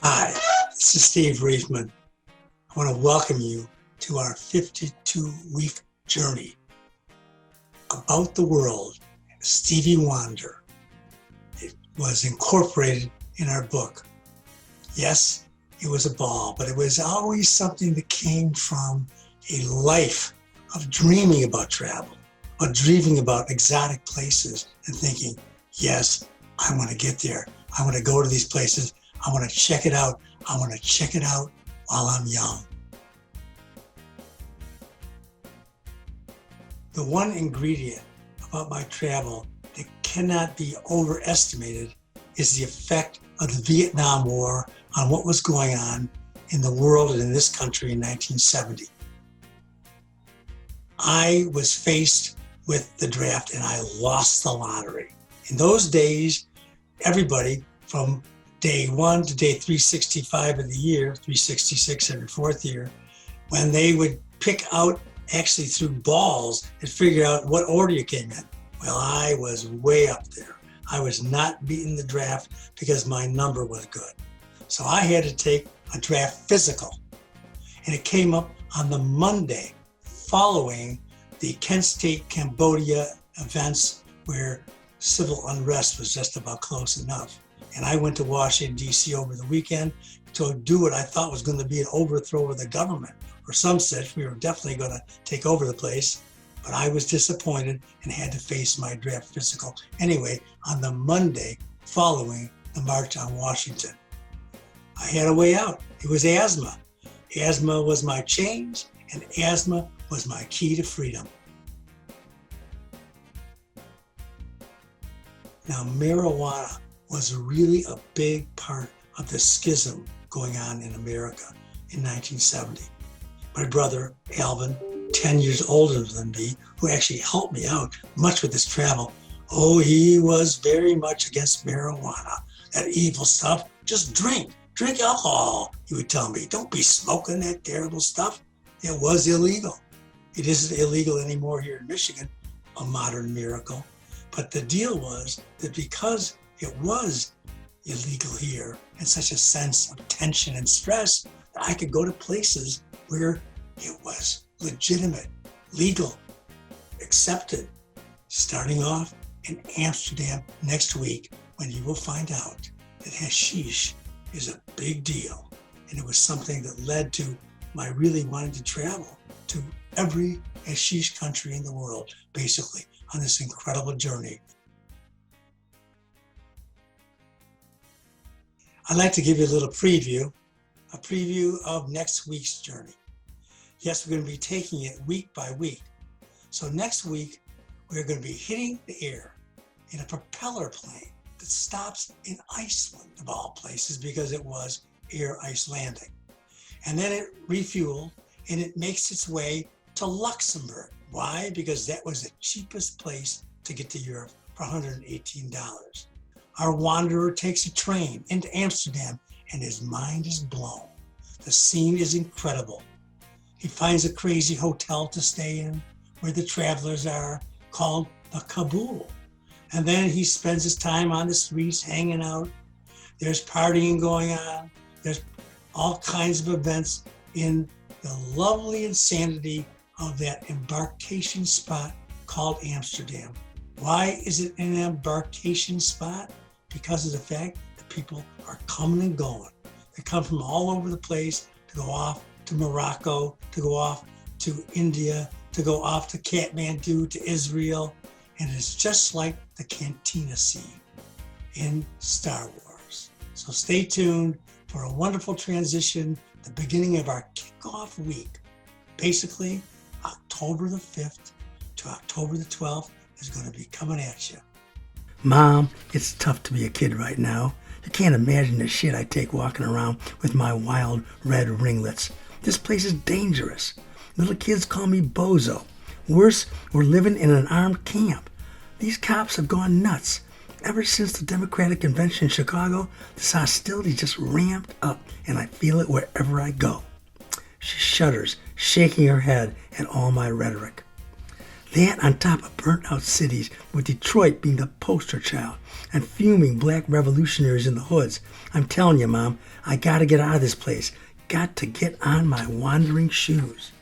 Hi, this is Steve Reifman. I want to welcome you to our 52-week journey about the world, Stevie Wander. It was incorporated in our book. Yes, it was a ball, but it was always something that came from a life of dreaming about travel, of dreaming about exotic places and thinking, yes, I want to get there. I want to go to these places. I want to check it out. I want to check it out while I'm young. The one ingredient about my travel that cannot be overestimated is the effect of the Vietnam War on what was going on in the world and in this country in 1970. I was faced with the draft and I lost the lottery. In those days, everybody from day 1 to day 365 of the year, 366 every fourth year, when they would pick out actually through balls and figure out what order you came in. Well, I was way up there. I was not beating the draft because my number was good. So I had to take a draft physical. And it came up on the Monday following the Kent State, Cambodia events where civil unrest was just about close enough. And I went to Washington, D.C. over the weekend to do what I thought was going to be an overthrow of the government. Or some said we were definitely going to take over the place. But I was disappointed and had to face my draft physical anyway on the Monday following the March on Washington. I had a way out. It was asthma. Asthma was my change, and asthma was my key to freedom. Now, marijuana was really a big part of the schism going on in America in 1970. My brother, Alvin, 10 years older than me, who actually helped me out much with this travel, he was very much against marijuana, that evil stuff. Just drink alcohol, he would tell me. Don't be smoking that terrible stuff. It was illegal. It isn't illegal anymore here in Michigan, a modern miracle. But the deal was that because it was illegal here and such a sense of tension and stress, that I could go to places where it was legitimate, legal, accepted. Starting off in Amsterdam next week, when you will find out that hashish is a big deal. And it was something that led to my really wanting to travel to every hashish country in the world, basically, on this incredible journey. I'd like to give you a little preview of next week's journey. Yes, we're going to be taking it week by week. So next week, we're going to be hitting the air in a propeller plane that stops in Iceland, of all places, because it was air ice landing. And then it refueled and it makes its way to Luxembourg. Why? Because that was the cheapest place to get to Europe for $118. Our wanderer takes a train into Amsterdam and his mind is blown. The scene is incredible. He finds a crazy hotel to stay in where the travelers are, called the Kabul. And then he spends his time on the streets hanging out. There's partying going on. There's all kinds of events in the lovely insanity of that embarkation spot called Amsterdam. Why is it an embarkation spot? Because of the fact that people are coming and going. They come from all over the place to go off to Morocco, to go off to India, to go off to Kathmandu, to Israel. And it's just like the cantina scene in Star Wars. So stay tuned for a wonderful transition, the beginning of our kickoff week. Basically, October the 5th to October the 12th is going to be coming at you. Mom, it's tough to be a kid right now. You can't imagine the shit I take walking around with my wild red ringlets. This place is dangerous. Little kids call me Bozo. Worse, we're living in an armed camp. These cops have gone nuts. Ever since the Democratic Convention in Chicago, this hostility just ramped up, and I feel it wherever I go. She shudders, shaking her head at all my rhetoric. That on top of burnt out cities, with Detroit being the poster child, and fuming black revolutionaries in the hoods. I'm telling you, Mom, I gotta get out of this place. Got to get on my wandering shoes.